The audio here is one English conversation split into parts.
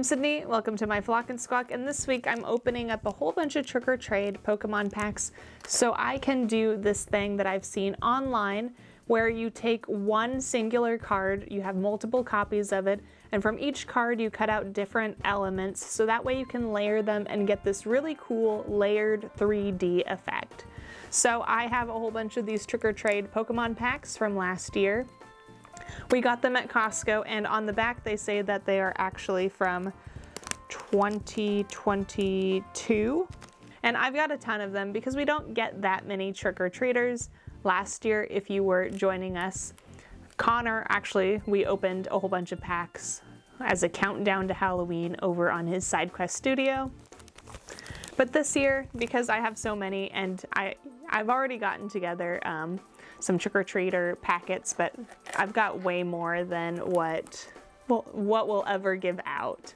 I'm Sydney, welcome to my Flock and Squawk, and this week I'm opening up a whole bunch of Trick or Trade Pokemon packs so I can do this thing that I've seen online where you take one singular card, you have multiple copies of it, and from each card you cut out different elements so that way you can layer them and get this really cool layered 3D effect. So I have a whole bunch of these Trick or Trade Pokemon packs from last year. We got them at Costco, and on the back they say that they are actually from 2022. And I've got a ton of them because we don't get that many trick-or-treaters. Last year, if you were joining us, Connor, actually, we opened a whole bunch of packs as a countdown to Halloween over on his SideQuest studio. But this year, because I have so many, and I've already gotten together some trick-or-treater packets, but I've got way more than what we'll ever give out.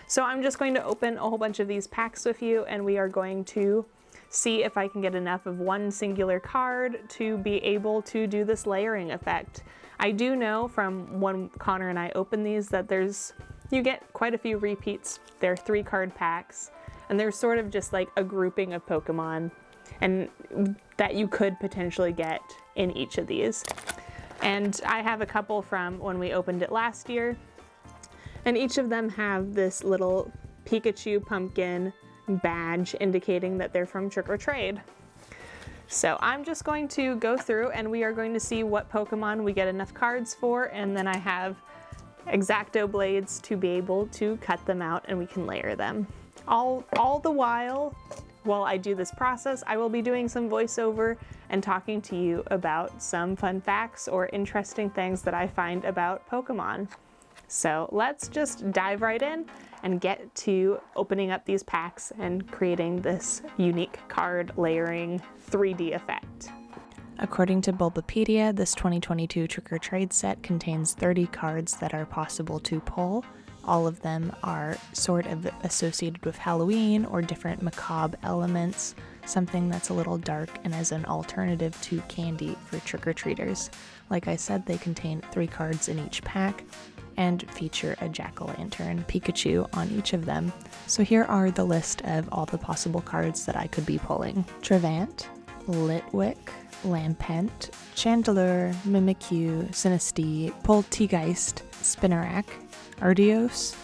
So I'm just going to open a whole bunch of these packs with you, and we are going to see if I can get enough of one singular card to be able to do this layering effect. I do know from when Connor and I open these that you get quite a few repeats. They're 3-card packs, and they're sort of just like a grouping of Pokemon and that you could potentially get in each of these. And I have a couple from when we opened it last year, and each of them have this little Pikachu pumpkin badge indicating that they're from Trick or Trade. So I'm just going to go through and we are going to see what Pokemon we get enough cards for, and then I have X-Acto blades to be able to cut them out and we can layer them. All the while I do this process, I will be doing some voiceover and talking to you about some fun facts or interesting things that I find about Pokemon. So let's just dive right in and get to opening up these packs and creating this unique card layering 3D effect. According to Bulbapedia, this 2022 Trick or Trade set contains 30 cards that are possible to pull. All of them are sort of associated with Halloween or different macabre elements, something that's a little dark and as an alternative to candy for trick-or-treaters. Like I said, they contain 3 cards in each pack and feature a jack-o'-lantern Pikachu on each of them. So here are the list of all the possible cards that I could be pulling. Trevant, Litwick, Lampent, Chandelure, Mimikyu, Sinistea, Polteageist, Spinarak, Ardeos,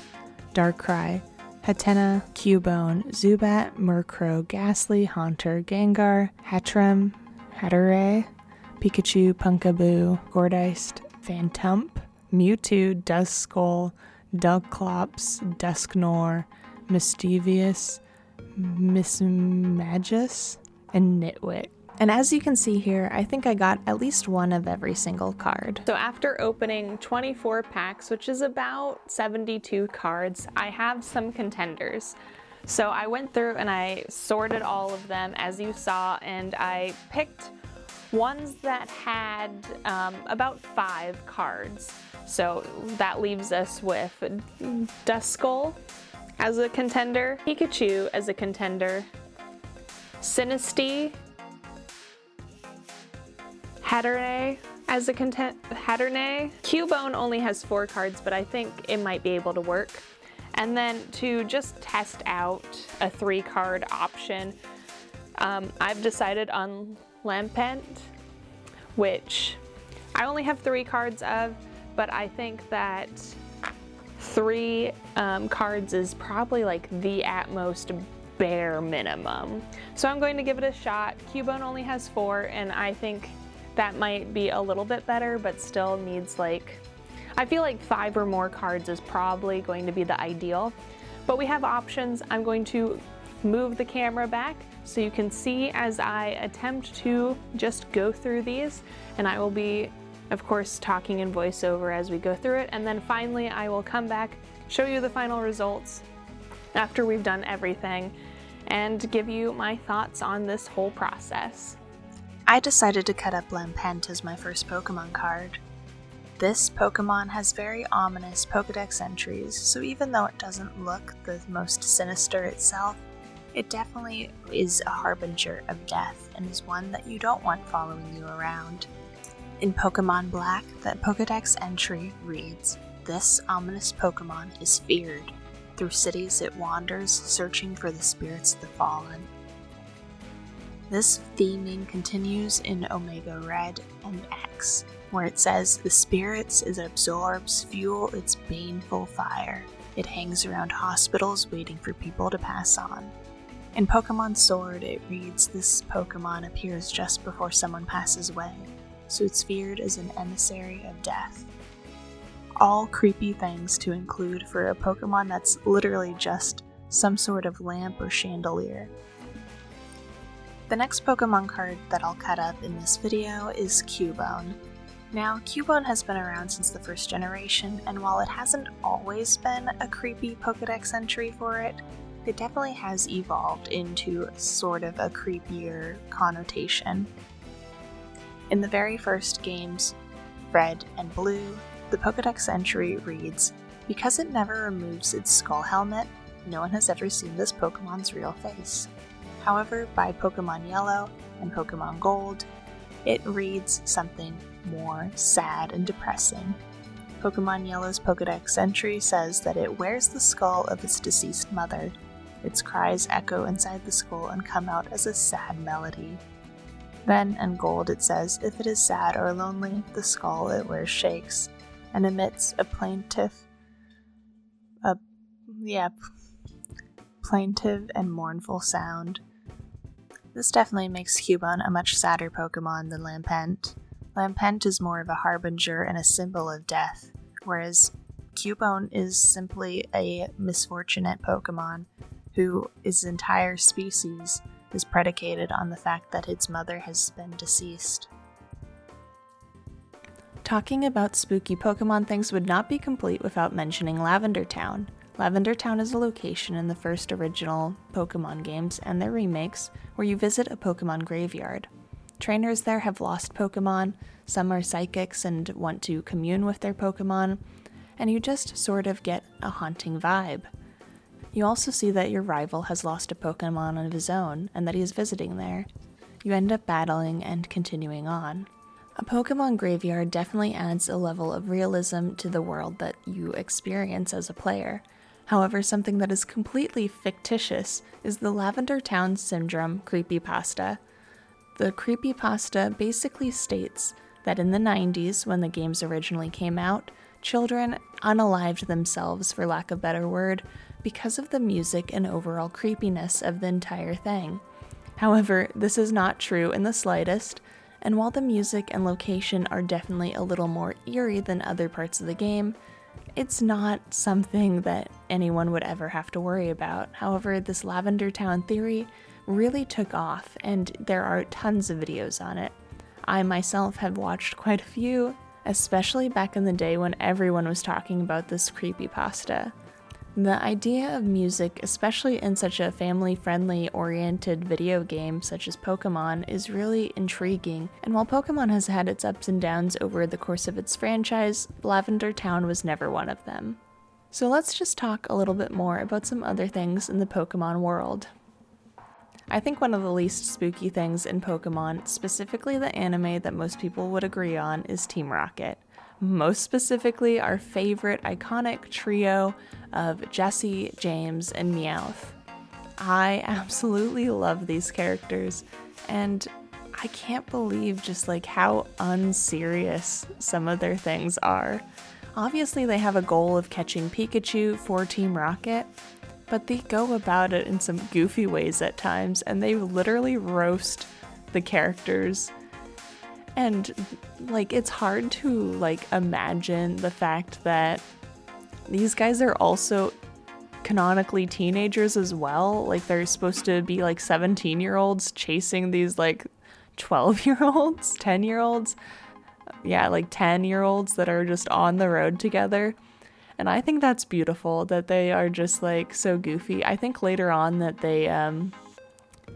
Darkrai, Hatena, Cubone, Zubat, Murkrow, Ghastly, Haunter, Gengar, Hattrem, Hatterene, Pikachu, Pumpkaboo, Gourgeist, Phantump, Mewtwo, Duskull, Dugclops, Dusknoir, Mischievous, Mismagius, and Nitwit. And as you can see here, I think I got at least one of every single card. So after opening 24 packs, which is about 72 cards, I have some contenders. So I went through and I sorted all of them as you saw, and I picked ones that had about 5 cards. So that leaves us with Duskull as a contender, Pikachu as a contender, Sinistea, Hatterene as a Hatterene. Cubone only has 4 cards, but I think it might be able to work. And then to just test out a 3-card option, I've decided on Lampent, which I only have 3 cards of, but I think that 3 cards is probably like the at most bare minimum. So I'm going to give it a shot. Cubone only has 4, and I think that might be a little bit better, but still needs I feel like 5 or more cards is probably going to be the ideal. But we have options. I'm going to move the camera back so you can see as I attempt to just go through these, and I will be, of course, talking in voiceover as we go through it, and then finally I will come back, show you the final results after we've done everything, and give you my thoughts on this whole process. I decided to cut up Lampent as my first Pokemon card. This Pokemon has very ominous Pokedex entries, so even though it doesn't look the most sinister itself, it definitely is a harbinger of death and is one that you don't want following you around. In Pokemon Black, that Pokedex entry reads, "This ominous Pokemon is feared. Through cities it wanders, searching for the spirits of the fallen. This theming continues in Omega Red and X, where it says, the spirits it absorbs fuel its baneful fire. It hangs around hospitals waiting for people to pass on. In Pokemon Sword, it reads, this Pokemon appears just before someone passes away, so it's feared as an emissary of death. All creepy things to include for a Pokemon that's literally just some sort of lamp or chandelier. The next Pokemon card that I'll cut up in this video is Cubone. Now, Cubone has been around since the first generation, and while it hasn't always been a creepy Pokedex entry for it, it definitely has evolved into sort of a creepier connotation. In the very first games, Red and Blue, the Pokedex entry reads, because it never removes its skull helmet, no one has ever seen this Pokemon's real face. However, by Pokemon Yellow and Pokemon Gold, it reads something more sad and depressing. Pokemon Yellow's Pokedex entry says that it wears the skull of its deceased mother. Its cries echo inside the skull and come out as a sad melody. Then, in Gold, it says, if it is sad or lonely, the skull it wears shakes and emits a plaintive and mournful sound. This definitely makes Cubone a much sadder Pokemon than Lampent. Lampent is more of a harbinger and a symbol of death, whereas Cubone is simply a misfortunate Pokemon whose entire species is predicated on the fact that its mother has been deceased. Talking about spooky Pokemon things would not be complete without mentioning Lavender Town. Lavender Town is a location in the first original Pokemon games and their remakes where you visit a Pokemon graveyard. Trainers there have lost Pokemon, some are psychics and want to commune with their Pokemon, and you just sort of get a haunting vibe. You also see that your rival has lost a Pokemon of his own and that he is visiting there. You end up battling and continuing on. A Pokemon graveyard definitely adds a level of realism to the world that you experience as a player. However, something that is completely fictitious is the Lavender Town Syndrome creepypasta. The creepypasta basically states that in the 90s, when the games originally came out, children unalived themselves, for lack of a better word, because of the music and overall creepiness of the entire thing. However, this is not true in the slightest, and while the music and location are definitely a little more eerie than other parts of the game, it's not something that anyone would ever have to worry about. However, this Lavender Town theory really took off, and there are tons of videos on it. I myself have watched quite a few, especially back in the day when everyone was talking about this creepypasta. The idea of music, especially in such a family-friendly oriented video game such as Pokemon, is really intriguing, and while Pokemon has had its ups and downs over the course of its franchise, Lavender Town was never one of them. So let's just talk a little bit more about some other things in the Pokemon world. I think one of the least spooky things in Pokemon, specifically the anime that most people would agree on, is Team Rocket. Most specifically, our favorite iconic trio of Jessie, James, and Meowth. I absolutely love these characters, and I can't believe just how unserious some of their things are. Obviously, they have a goal of catching Pikachu for Team Rocket, but they go about it in some goofy ways at times, and they literally roast the characters. And it's hard to imagine the fact that these guys are also canonically teenagers as well. They're supposed to be 17-year-olds chasing these 12-year-olds, 10-year-olds. Yeah, 10-year-olds that are just on the road together. And I think that's beautiful that they are just so goofy. I think later on that they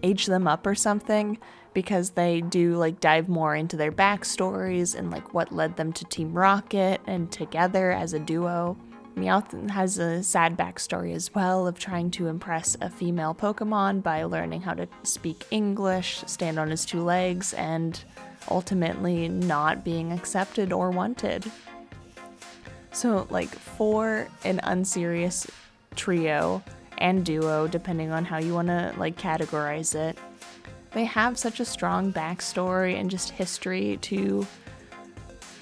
age them up or something, because they do dive more into their backstories and what led them to Team Rocket and together as a duo. Meowth has a sad backstory as well of trying to impress a female Pokemon by learning how to speak English, stand on his two legs, and ultimately not being accepted or wanted. So for an unserious trio and duo, depending on how you want to like categorize it. They have such a strong backstory and just history to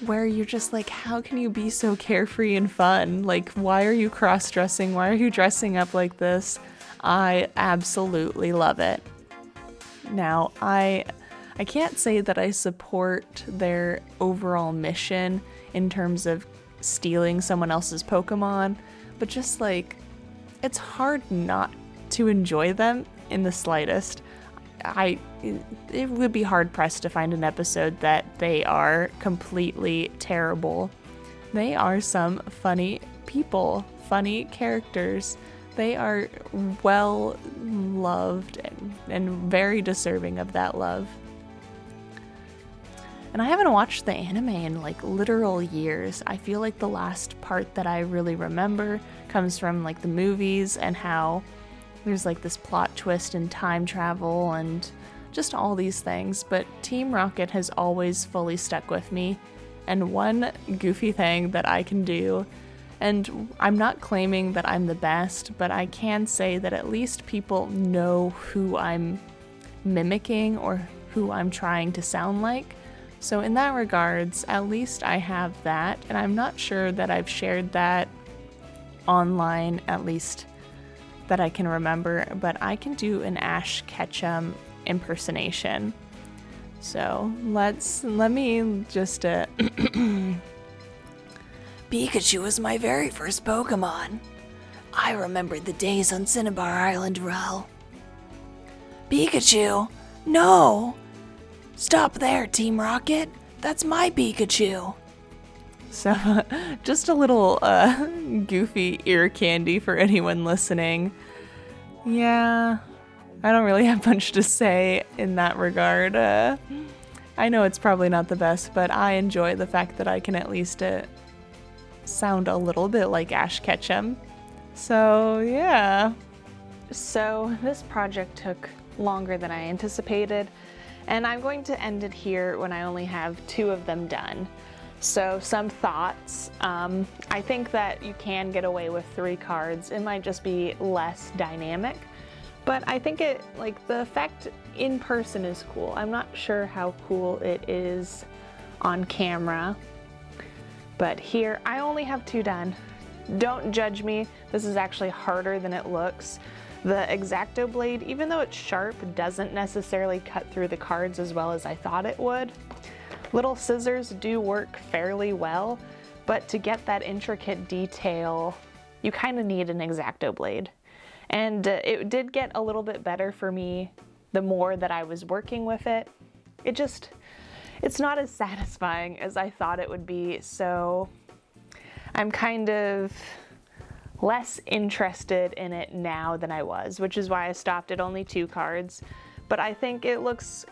where you're just like, how can you be so carefree and fun? Like, why are you cross-dressing? Why are you dressing up like this? I absolutely love it. Now, I can't say that I support their overall mission in terms of stealing someone else's Pokemon, but just like, it's hard not to enjoy them in the slightest. It would be hard pressed to find an episode that they are completely terrible. They are some funny people, funny characters. They are well loved and very deserving of that love. And I haven't watched the anime in like literal years. I feel like the last part that I really remember comes from like the movies and how there's like this plot twist and time travel and just all these things. But Team Rocket has always fully stuck with me. And one goofy thing that I can do, and I'm not claiming that I'm the best, but I can say that at least people know who I'm mimicking or who I'm trying to sound like. So in that regards, at least I have that, and I'm not sure that I've shared that online, at least that I can remember, but I can do an Ash Ketchum impersonation. So let me just Pikachu was my very first Pokemon. I remember the days on Cinnabar Island, Rel. Pikachu? No! Stop there, Team Rocket. That's my Pikachu. So just a little goofy ear candy for anyone listening. Yeah, I don't really have much to say in that regard. I know it's probably not the best, but I enjoy the fact that I can at least sound a little bit like Ash Ketchum. So yeah. So this project took longer than I anticipated, and I'm going to end it here when I only have 2 of them done. So some thoughts. I think that you can get away with 3 cards. It might just be less dynamic, but I think the effect in person is cool. I'm not sure how cool it is on camera, but here I only have 2 done. Don't judge me. This is actually harder than it looks. The X-Acto blade, even though it's sharp, doesn't necessarily cut through the cards as well as I thought it would. Little scissors do work fairly well, but to get that intricate detail, you kind of need an X-Acto blade. And it did get a little bit better for me the more that I was working with it. It's not as satisfying as I thought it would be, so I'm kind of less interested in it now than I was, which is why I stopped at only 2 cards. But I think it looks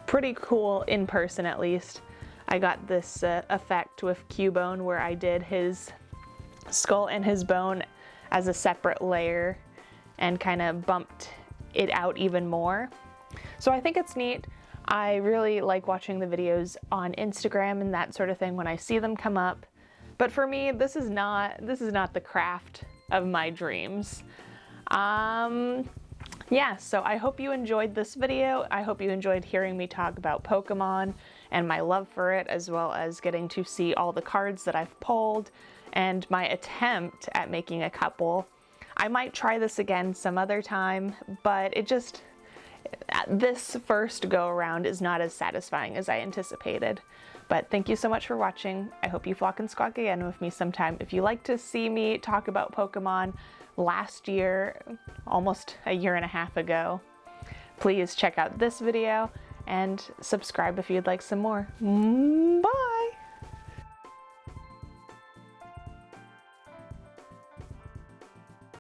pretty cool in person, at least. I got this effect with Cubone where I did his skull and his bone as a separate layer and kind of bumped it out even more. So I think it's neat. I really like watching the videos on Instagram and that sort of thing when I see them come up. But for me, this is not the craft of my dreams. Yeah, so I hope you enjoyed this video. I hope you enjoyed hearing me talk about Pokemon and my love for it, as well as getting to see all the cards that I've pulled and my attempt at making a couple. I might try this again some other time, but this first go around is not as satisfying as I anticipated. But thank you so much for watching. I hope you flock and squawk again with me sometime. If you like to see me talk about Pokemon last year, almost a year and a half ago, please check out this video and subscribe if you'd like some more. Bye!